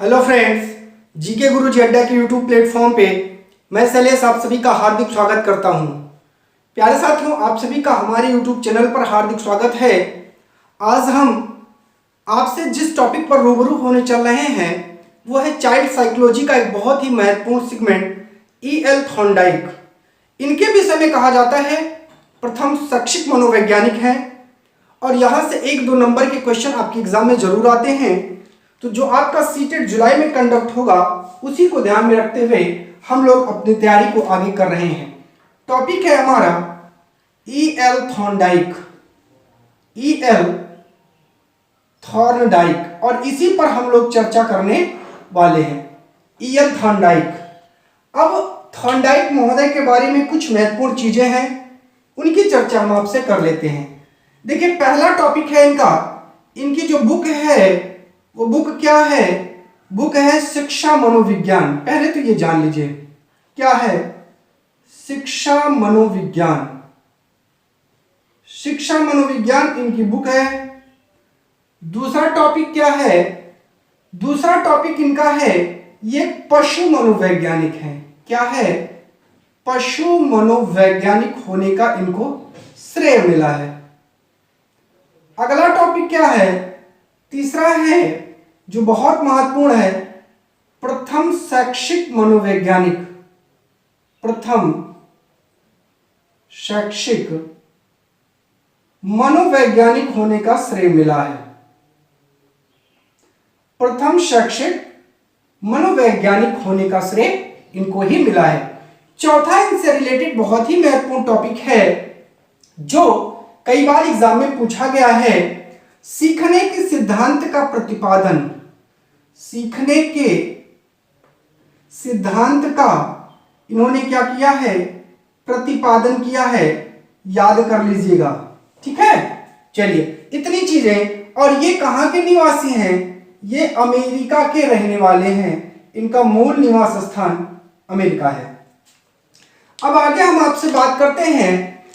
Hello friends, GK गुरुजी अड्डा के YouTube platform पे मैं शैलेश आप सभी का हार्दिक स्वागत करता हूं। प्यारे साथियों, आप सभी का हमारे यूट्यूब चैनल पर हार्दिक स्वागत है। आज हम आपसे जिस टॉपिक पर रूबरू होने चल रहे हैं वो है चाइल्ड साइकोलॉजी का एक बहुत ही महत्वपूर्ण सेगमेंट E.L. थॉर्नडाइक। इनके विषय में कहा जाता है प्रथम शैक्षिक मनोवैज्ञानिक हैं और यहाँ से 1-2 नंबर के क्वेश्चन आपके एग्जाम में जरूर आते हैं। तो जो आपका सीटेट जुलाई में कंडक्ट होगा उसी को ध्यान में रखते हुए हम लोग अपनी तैयारी को आगे कर रहे हैं। टॉपिक है हमारा E.L. थॉर्नडाइक। E.L. थॉर्नडाइक और इसी पर हम लोग चर्चा करने वाले हैं। E.L. थॉर्नडाइक। अब थॉर्नडाइक महोदय के बारे में कुछ महत्वपूर्ण चीजें हैं, उनकी चर्चा हम आपसे कर लेते हैं। देखिए, पहला टॉपिक है इनकी जो बुक है वो बुक क्या है? बुक है शिक्षा मनोविज्ञान। पहले तो ये जान लीजिए क्या है शिक्षा मनोविज्ञान। शिक्षा मनोविज्ञान इनकी बुक है। दूसरा टॉपिक क्या है? दूसरा टॉपिक इनका है ये पशु मनोवैज्ञानिक है। क्या है? पशु मनोवैज्ञानिक होने का इनको श्रेय मिला है। अगला टॉपिक क्या है? तीसरा है जो बहुत महत्वपूर्ण है, प्रथम शैक्षिक मनोवैज्ञानिक। प्रथम शैक्षिक मनोवैज्ञानिक होने का श्रेय मिला है। प्रथम शैक्षिक मनोवैज्ञानिक होने का श्रेय इनको ही मिला है। चौथा इनसे रिलेटेड बहुत ही महत्वपूर्ण टॉपिक है जो कई बार एग्जाम में पूछा गया है, सीखने के सिद्धांत का प्रतिपादन। सीखने के सिद्धांत का इन्होंने क्या किया है? प्रतिपादन किया है। याद कर लीजिएगा, ठीक है। चलिए, इतनी चीजें। और ये कहां के निवासी हैं? ये अमेरिका के रहने वाले हैं। इनका मूल निवास स्थान अमेरिका है। अब आगे हम आपसे बात करते हैं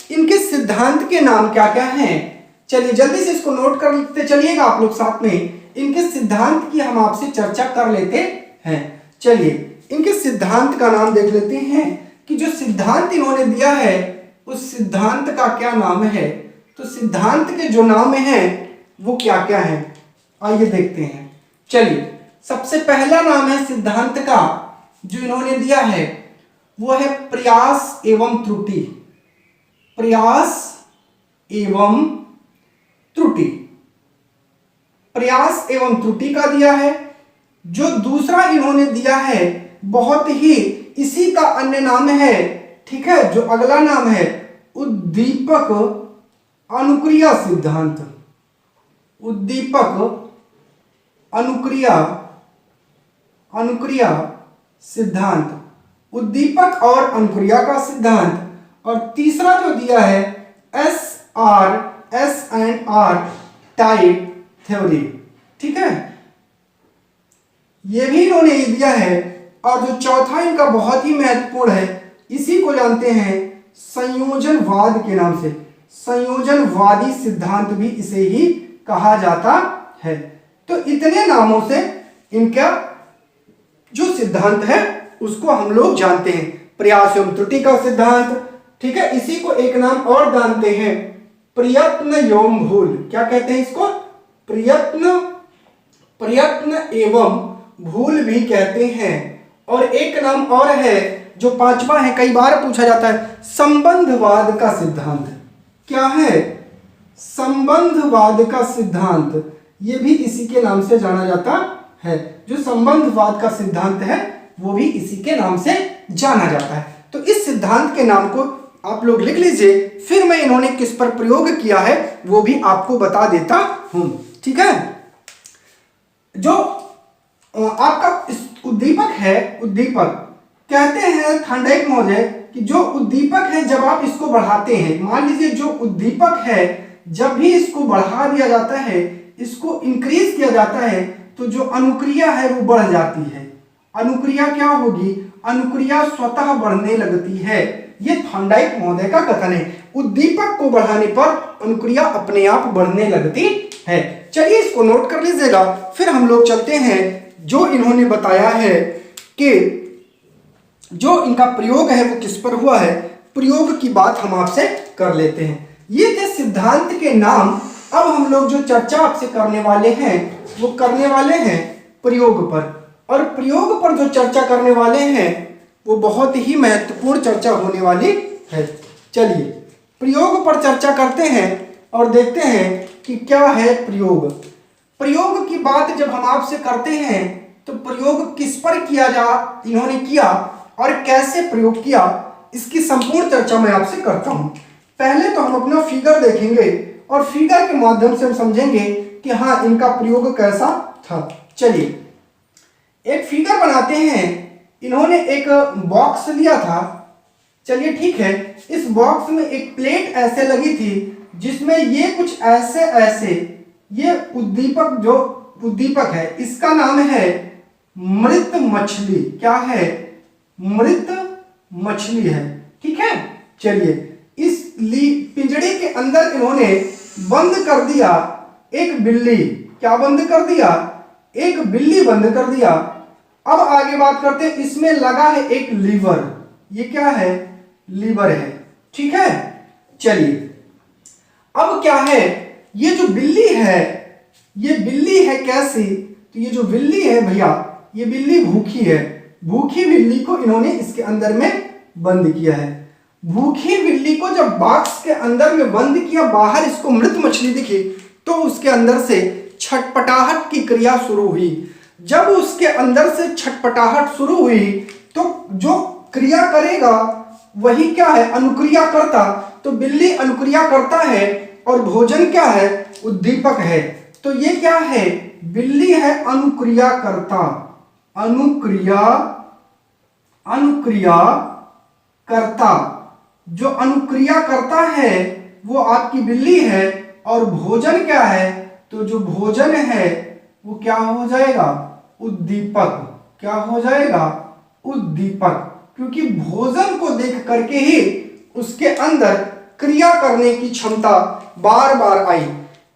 इनके सिद्धांत के नाम क्या क्या हैं। चलिए जल्दी से इसको नोट कर लेते चलिएगा आप लोग साथ में। इनके सिद्धांत की हम आपसे चर्चा कर लेते हैं। चलिए, इनके सिद्धांत का नाम देख लेते हैं कि जो सिद्धांत इन्होंने दिया है उस सिद्धांत का क्या नाम है। तो सिद्धांत के जो नाम हैं वो क्या क्या है, आइए देखते हैं। चलिए, सबसे पहला नाम है सिद्धांत का जो इन्होंने दिया है वो है प्रयास एवं त्रुटि। प्रयास एवं त्रुटि। प्रयास एवं त्रुटि का दिया है। जो दूसरा इन्होंने दिया है बहुत ही इसी का अन्य नाम है, ठीक है। जो अगला नाम है उद्दीपक अनुक्रिया सिद्धांत। उद्दीपक अनुक्रिया सिद्धांत। उद्दीपक और अनुक्रिया का सिद्धांत। और तीसरा जो दिया है S&R टाइप थ्योरी, ठीक है। यह भी इन्होंने दिया है। और जो चौथा इनका बहुत ही महत्वपूर्ण है, इसी को जानते हैं संयोजनवाद के नाम से। संयोजनवादी सिद्धांत भी इसे ही कहा जाता है। तो इतने नामों से इनका जो सिद्धांत है उसको हम लोग जानते हैं। प्रयास एवं त्रुटि का सिद्धांत, ठीक है। इसी को एक नाम और जानते हैं प्रयत्न एवं भूल। क्या कहते हैं इसको? प्रयत्न एवं भूल भी कहते हैं। और एक नाम और है जो पांचवा है, कई बार पूछा जाता है, संबंधवाद का सिद्धांत। क्या है? संबंधवाद का सिद्धांत। यह भी इसी के नाम से जाना जाता है। जो संबंधवाद का सिद्धांत है वो भी इसी के नाम से जाना जाता है। तो इस सिद्धांत के नाम को आप लोग लिख लीजिए, फिर मैं इन्होंने किस पर प्रयोग किया है वो भी आपको बता देता हूं, ठीक है। जो आपका उद्दीपक है, उद्दीपक कहते हैं थॉर्नडाइक महोदय कि जो उद्दीपक है जब आप इसको बढ़ाते हैं, मान लीजिए जो उद्दीपक है जब भी इसको बढ़ा दिया जाता है, इसको इंक्रीज किया जाता है, तो जो अनुक्रिया है वो बढ़ जाती है। अनुक्रिया क्या होगी? अनुक्रिया स्वतः बढ़ने लगती है। ये थॉर्नडाइक महोदय का कथन है। उद्दीपक को बढ़ाने पर अनुक्रिया अपने आप बढ़ने लगती है। चलिए इसको नोट कर लीजिएगा। फिर हम लोग चलते हैं जो इन्होंने बताया है कि जो इनका प्रयोग है वो किस पर हुआ है, प्रयोग की बात हम आपसे कर लेते हैं। ये थे सिद्धांत के नाम। अब हम लोग जो चर्चा आपसे करने वाले हैं वो करने वाले हैं प्रयोग पर। और प्रयोग पर जो चर्चा करने वाले हैं वो बहुत ही महत्वपूर्ण चर्चा होने वाली है। चलिए प्रयोग पर चर्चा करते हैं और देखते हैं कि क्या है प्रयोग। प्रयोग की बात जब हम आपसे करते हैं तो प्रयोग किस पर किया इन्होंने किया और कैसे प्रयोग किया, इसकी संपूर्ण चर्चा मैं आपसे करता हूं। पहले तो हम अपना फिगर देखेंगे और फिगर के माध्यम से हम समझेंगे कि हाँ इनका प्रयोग कैसा था। चलिए एक फिगर बनाते हैं। इन्होंने एक बॉक्स लिया था, चलिए ठीक है। इस बॉक्स में एक प्लेट ऐसे लगी थी जिसमें ये कुछ ऐसे ऐसे ये उद्दीपक, जो उद्दीपक है इसका नाम है मृत मछली। क्या है? मृत मछली है, ठीक है। चलिए इस पिंजड़े के अंदर इन्होंने बंद कर दिया एक बिल्ली। क्या बंद कर दिया? एक बिल्ली बंद कर दिया। अब आगे बात करते हैं, इसमें लगा है एक लीवर। ये क्या है? लीवर है, ठीक है। चलिए अब क्या है, ये जो बिल्ली है ये बिल्ली है कैसी? तो ये जो बिल्ली है भैया, ये बिल्ली भूखी है। भूखी बिल्ली को इन्होंने इसके अंदर में बंद किया है। भूखी बिल्ली को जब बॉक्स के अंदर में बंद किया, बाहर इसको मृत मछली दिखी तो उसके अंदर से छटपटाहट की क्रिया शुरू हुई। जब उसके अंदर से छटपटाहट शुरू हुई तो जो क्रिया करेगा वही क्या है? अनुक्रिया करता। तो बिल्ली अनुक्रिया करता है और भोजन क्या है? उद्दीपक है। तो ये क्या है? बिल्ली है अनुक्रिया करता। अनुक्रिया करता। जो अनुक्रिया करता है वो आपकी बिल्ली है। और भोजन क्या है? तो जो भोजन है वो क्या हो जाएगा? उद्दीपक। क्या हो जाएगा? उद्दीपक। क्योंकि भोजन को देख करके ही उसके अंदर क्रिया करने की क्षमता बार बार आई।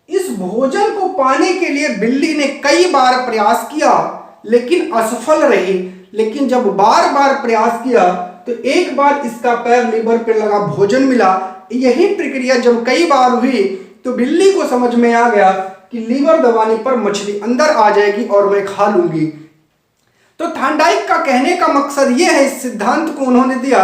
इस भोजन को पाने के लिए बिल्ली ने कई बार प्रयास किया लेकिन असफल रही। लेकिन जब बार बार प्रयास किया तो एक बार इसका पैर लीवर पर लगा, भोजन मिला। यही प्रक्रिया जब कई बार हुई तो बिल्ली को समझ में आ गया कि लीवर दबाने पर मछली अंदर आ जाएगी और मैं खा लूंगी। तो थॉर्नडाइक का कहने का मकसद यह है, इस सिद्धांत को उन्होंने दिया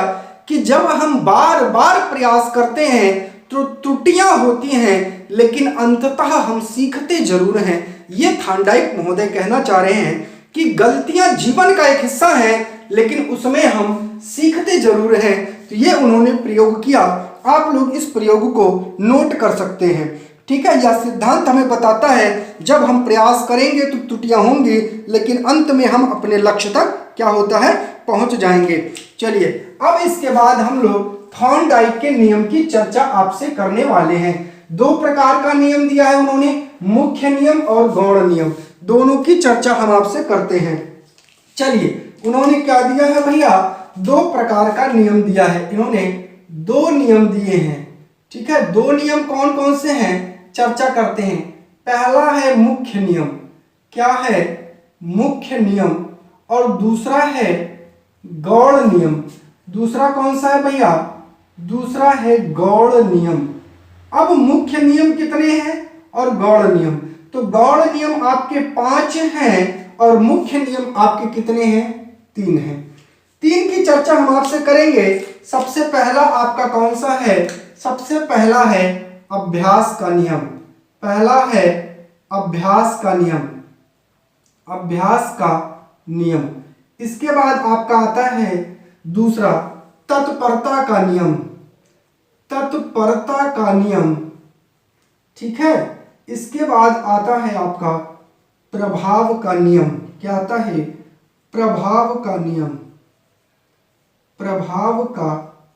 कि जब हम बार बार प्रयास करते हैं तो त्रुटियां होती हैं लेकिन अंततः हम सीखते जरूर हैं। ये थॉर्नडाइक महोदय कहना चाह रहे हैं कि गलतियां जीवन का एक हिस्सा है लेकिन उसमें हम सीखते जरूर हैं। तो ये उन्होंने प्रयोग किया। आप लोग इस प्रयोग को नोट कर सकते हैं, ठीक है। यह सिद्धांत हमें बताता है जब हम प्रयास करेंगे तो त्रुटियां होंगी लेकिन अंत में हम अपने लक्ष्य तक क्या होता है? पहुंच जाएंगे। चलिए अब इसके बाद हम लोग थॉर्नडाइक के नियम की चर्चा आपसे करने वाले हैं। दो प्रकार का नियम दिया है उन्होंने, मुख्य नियम और गौण नियम। दोनों की चर्चा हम आपसे करते हैं। चलिए उन्होंने क्या दिया है भैया? दो प्रकार का नियम दिया है। इन्होंने दो नियम दिए हैं, ठीक है। दो नियम कौन कौन से हैं चर्चा करते हैं। पहला है मुख्य नियम। क्या है? मुख्य नियम। और दूसरा है गौण नियम। दूसरा कौन सा है भैया? दूसरा है गौण नियम। अब मुख्य नियम कितने हैं और गौण नियम? तो गौण नियम आपके 5 हैं और मुख्य नियम आपके कितने हैं? 3 हैं। 3 की चर्चा हम आपसे करेंगे। सबसे पहला आपका कौन सा है? सबसे पहला है अभ्यास का नियम। पहला है अभ्यास का नियम। अभ्यास का नियम। इसके बाद आपका आता है दूसरा तत्परता का नियम। तत्परता का नियम, ठीक है। इसके बाद आता है आपका प्रभाव का नियम। क्या आता है? प्रभाव का नियम। प्रभाव का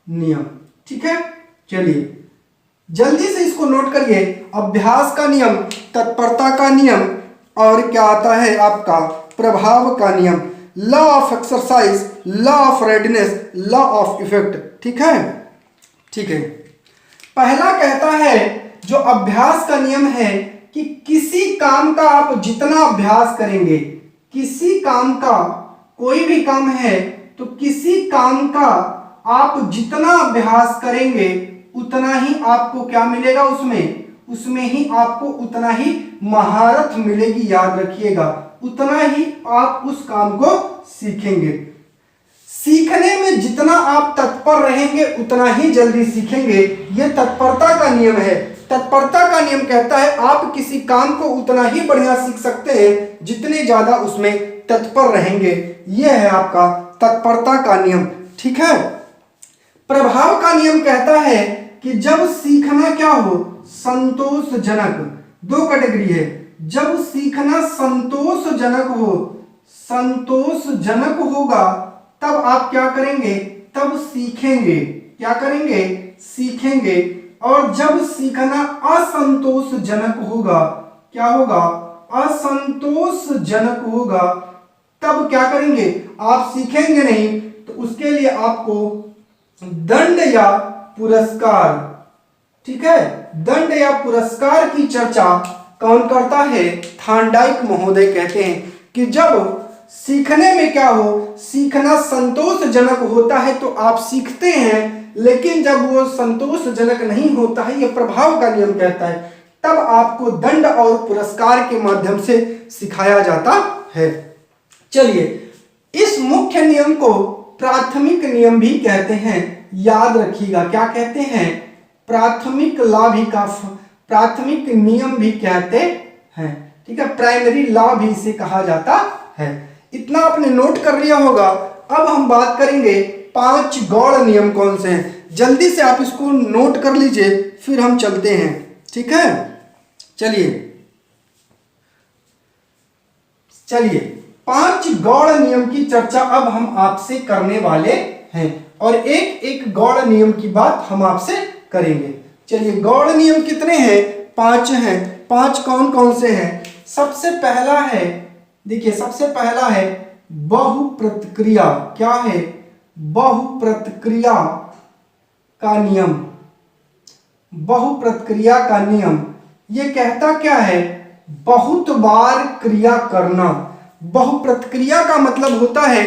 नियम, ठीक है। चलिए जल्दी से इसको नोट करिए। अभ्यास का नियम, तत्परता का नियम और क्या आता है आपका? प्रभाव का नियम। Law of exercise, law of redness, law of effect, ठीक है। ठीक है, पहला कहता है जो अभ्यास का नियम है कि किसी काम का आप जितना अभ्यास करेंगे, किसी काम का, कोई भी काम है तो किसी काम का आप जितना अभ्यास करेंगे उतना ही आपको क्या मिलेगा, उसमें ही आपको उतना ही महारत मिलेगी। याद रखिएगा, उतना ही आप उस काम को सीखेंगे। सीखने में जितना आप तत्पर रहेंगे उतना ही जल्दी सीखेंगे। यह तत्परता का नियम है। तत्परता का नियम कहता है आप किसी काम को उतना ही बढ़िया सीख सकते हैं जितने ज्यादा उसमें तत्पर रहेंगे। यह है आपका तत्परता का नियम। ठीक है। प्रभाव का नियम कहता है कि जब सीखना क्या हो, संतोषजनक। दो कैटेगरी है। जब सीखना संतोषजनक होगा तब आप क्या करेंगे, तब सीखेंगे। क्या करेंगे, सीखेंगे। और जब सीखना असंतोषजनक होगा, क्या होगा, असंतोषजनक होगा, तब क्या करेंगे, आप सीखेंगे नहीं। तो उसके लिए आपको दंड या पुरस्कार, ठीक है, दंड या पुरस्कार की चर्चा कौन करता है, थार्नडाइक महोदय कहते हैं कि जब सीखने में क्या हो, सीखना संतोषजनक होता है तो आप सीखते हैं, लेकिन जब वो संतोषजनक नहीं होता है, यह प्रभाव का नियम कहता है, तब आपको दंड और पुरस्कार के माध्यम से सिखाया जाता है। चलिए, इस मुख्य नियम को प्राथमिक नियम भी कहते हैं। याद रखिएगा, क्या कहते हैं, प्राथमिक नियम भी कहते हैं। ठीक है, प्राइमरी लॉ भी इसे कहा जाता है। इतना आपने नोट कर लिया होगा। अब हम बात करेंगे 5 गौड़ नियम कौन से हैं। जल्दी से आप इसको नोट कर लीजिए, फिर हम चलते हैं। ठीक है, चलिए 5 गौड़ नियम की चर्चा अब हम आपसे करने वाले हैं और एक एक गौड़ नियम की बात हम आपसे करेंगे। चलिए, गौड़ नियम कितने हैं, 5 हैं। 5 कौन कौन से हैं। सबसे पहला है, देखिए, सबसे पहला है बहुप्रतिक्रिया। क्या है, बहुप्रतिक्रिया का नियम। बहुप्रतिक्रिया का नियम ये कहता क्या है, बहुत बार क्रिया करना। बहुप्रतिक्रिया का मतलब होता है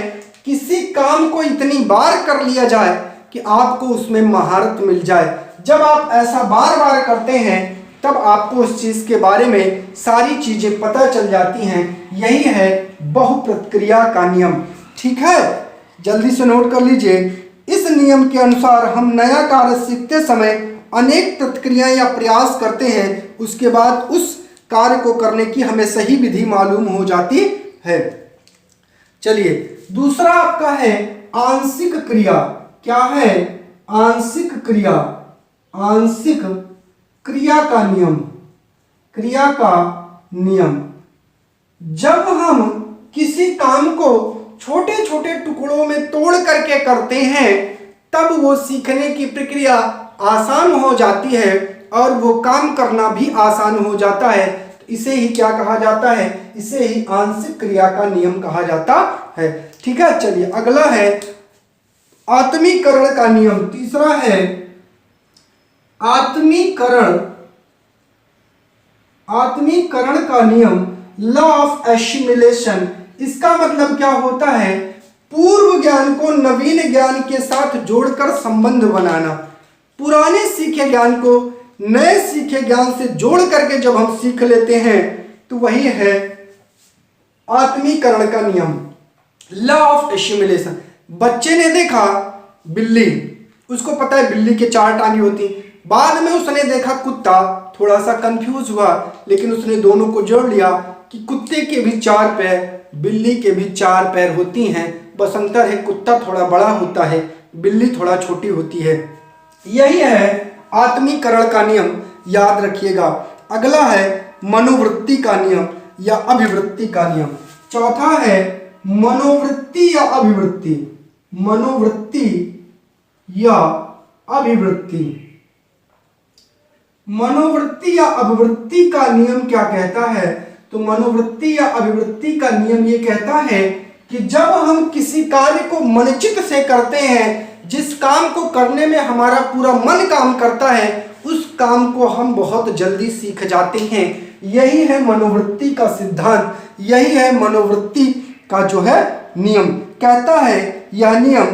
किसी काम को इतनी बार कर लिया जाए कि आपको उसमें महारत मिल जाए। जब आप ऐसा बार बार करते हैं तब आपको उस चीज के बारे में सारी चीजें पता चल जाती हैं। यही है बहुप्रतिक्रिया का नियम। ठीक है, जल्दी से नोट कर लीजिए। इस नियम के अनुसार हम नया कार्य सीखते समय अनेक प्रतिक्रियाएं या प्रयास करते हैं, उसके बाद उस कार्य को करने की हमें सही विधि मालूम हो जाती है। चलिए, दूसरा आपका है आंशिक क्रिया। क्या है, आंशिक क्रिया। आंशिक क्रिया का नियम। क्रिया का नियम, जब हम किसी काम को छोटे छोटे टुकड़ों में तोड़ करके करते हैं तब वो सीखने की प्रक्रिया आसान हो जाती है और वो काम करना भी आसान हो जाता है। तो इसे ही क्या कहा जाता है, इसे ही आंशिक क्रिया का नियम कहा जाता है। ठीक है, चलिए अगला है आत्मीकरण का नियम। तीसरा है आत्मीकरण का नियम, लॉ ऑफ एसिमिलेशन। इसका मतलब क्या होता है, पूर्व ज्ञान को नवीन ज्ञान के साथ जोड़कर संबंध बनाना। पुराने सीखे ज्ञान को नए सीखे ज्ञान से जोड़ करके जब हम सीख लेते हैं तो वही है आत्मीकरण का नियम, लॉ ऑफ एसिमिलेशन। बच्चे ने देखा बिल्ली, उसको पता है बिल्ली के 4 टांगे होती। बाद में उसने देखा कुत्ता, थोड़ा सा कंफ्यूज हुआ, लेकिन उसने दोनों को जोड़ लिया कि कुत्ते के भी 4 पैर, बिल्ली के भी 4 पैर होती हैं, बस अंतर है कुत्ता थोड़ा बड़ा होता है, बिल्ली थोड़ा छोटी होती है। यही है आत्मीकरण का नियम, याद रखिएगा। अगला है मनोवृत्ति का नियम या अभिवृत्ति का नियम। चौथा है मनोवृत्ति या अभिवृत्ति। मनोवृत्ति या अभिवृत्ति। मनोवृत्ति या अभिवृत्ति का नियम क्या कहता है, तो मनोवृत्ति या अभिवृत्ति का नियम ये कहता है कि जब हम किसी कार्य को मनचित से करते हैं, जिस काम को करने में हमारा पूरा मन काम करता है, उस काम को हम बहुत जल्दी सीख जाते हैं। यही है मनोवृत्ति का सिद्धांत, यही है मनोवृत्ति का जो है नियम। कहता है यह नियम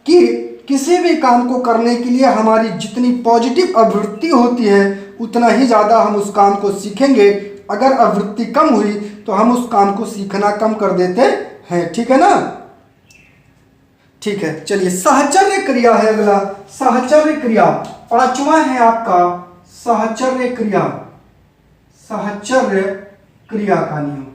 कि किसी भी काम को करने के लिए हमारी जितनी पॉजिटिव अभिवृत्ति होती है उतना ही ज़्यादा हम उस काम को सीखेंगे। अगर अभिवृत्ति कम हुई तो हम उस काम को सीखना कम कर देते हैं। ठीक है ना? ठीक है, चलिए साहचर्य क्रिया है अगला। साहचर्य क्रिया पांचवा है आपका साहचर्य क्रिया। साहचर्य क्रिया का नियम,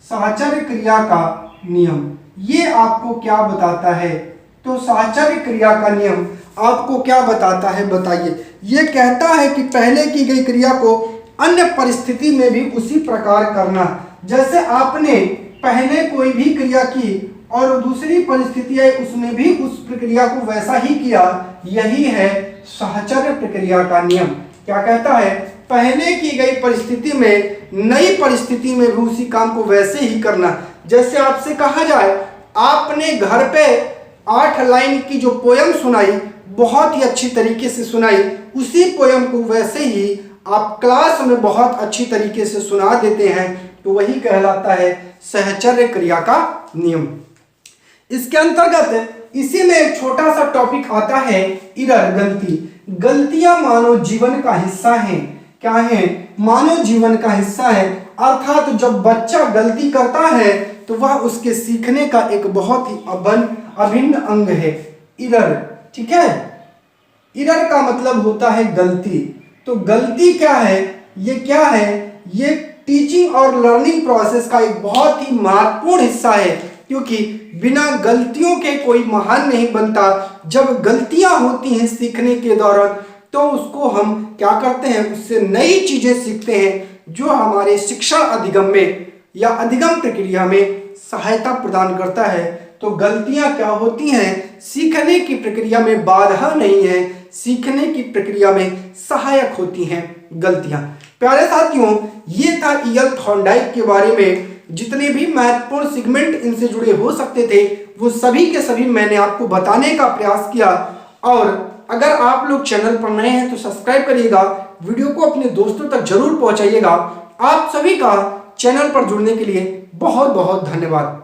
साहचर्य क्रिया का नियम ये आपको क्या बताता है? तो साहचर्य क्रिया का नियम आपको क्या बताता है बताइए? ये कहता है कि पहले की गई क्रिया को अन्य परिस्थिति में भी उसी प्रकार करना। जैसे आपने पहले कोई भी क्रिया की और दूसरी परिस्थिति आई उसमें भी उस प्रक्रिया को वैसा ही किया, यही है साहचर्य प्रक्रिया का नियम। क्या कहता है? पहले की गई परिस्थिति में नई परिस्थिति में भी उसी काम को वैसे ही करना। जैसे आपसे कहा जाए आपने घर पे 8 लाइन की जो पोयम सुनाई, बहुत ही अच्छी तरीके से सुनाई, उसी पोयम को वैसे ही आप क्लास में बहुत अच्छी तरीके से सुना देते हैं, तो वही कहलाता है साहचर्य क्रिया का नियम। इसके अंतर्गत इसी में एक छोटा सा टॉपिक आता है इरर, गलती। गलतियां मानव जीवन का हिस्सा हैं। क्या है? मानव जीवन का हिस्सा है। अर्थात जब बच्चा गलती करता है तो वह उसके सीखने का एक बहुत ही अभिन्न अंग है, इरर। ठीक है? इरर का मतलब होता है गलती। तो गलती क्या है? ये क्या है? ये टीचिंग और लर्निंग प्रोसेस का एक बहुत ही महत्वपूर्ण हिस्सा है, क्योंकि बिना गलतियों के कोई महान नहीं बनता। जब गलतियां होती हैं सीखने के दौरान तो उसको हम क्या करते हैं? उससे नई चीजें सीखते हैं जो हमारे शिक्षा अधिगम में या अधिगम प्रक्रिया में सहायता प्रदान करता है। तो गलतियां क्या होती हैं? सीखने की प्रक्रिया में बाधा नहीं है, सीखने की प्रक्रिया में सहायक होती हैं गलतियां। प्यारे साथियों, ये था ईएल थॉर्नडाइक के बारे में। जितने भी महत्वपूर्ण सेगमेंट इनसे जुड़े हो सकते थे वो सभी के सभी मैंने आपको बताने का प्रयास किया। और अगर आप लोग चैनल पर नए हैं तो सब्सक्राइब करिएगा, वीडियो को अपने दोस्तों तक जरूर पहुंचाइएगा। आप सभी का चैनल पर जुड़ने के लिए बहुत बहुत धन्यवाद।